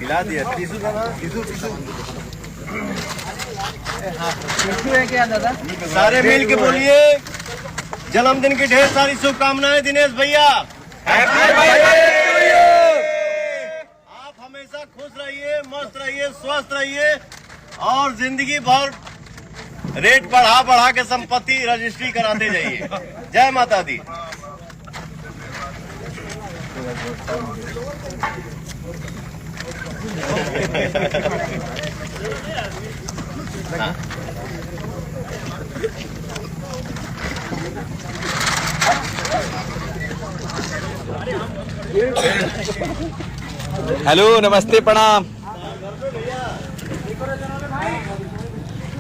मिला दिया टीसू का ना टीसू है क्या दादा? सारे मिल के बोलिए जन्मदिन की ढेर सारी शुभकामनाएं दिनेश भैया। आप हमेशा खुश रहिए, मस्त रहिए, स्वस्थ रहिए और जिंदगी भर रेट बढ़ा बढ़ा के संपत्ति रजिस्ट्री कराते जाइए। जय माता दी। हेलो, नमस्ते, प्रणाम।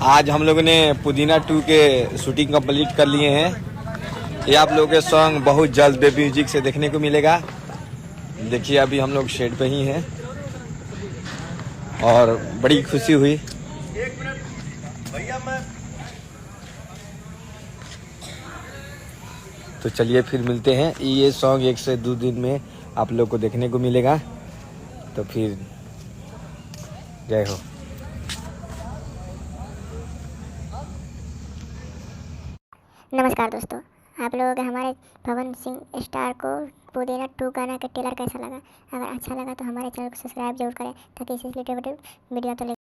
आज हम लोगों ने पुदीना 2 के शूटिंग कंप्लीट कर लिए हैं। ये आप लोगों के सॉन्ग बहुत जल्द बेबी म्यूजिक से देखने को मिलेगा। देखिए अभी हम लोग शेड पे ही हैं और बड़ी खुशी हुई। एक मिनट भैया मैं तो चलिए फिर मिलते हैं। ये सॉन्ग 1 से 2 दिन में आप लोग को देखने को मिलेगा। तो फिर जय हो। नमस्कार दोस्तों, आप लोगों के हमारे पवन सिंह स्टार को पुदीना 2 गाना का ट्रेलर कैसा लगा? अगर अच्छा लगा तो हमारे चैनल को सब्सक्राइब जरूर करें ताकि इसी रिलेटेड वीडियो तो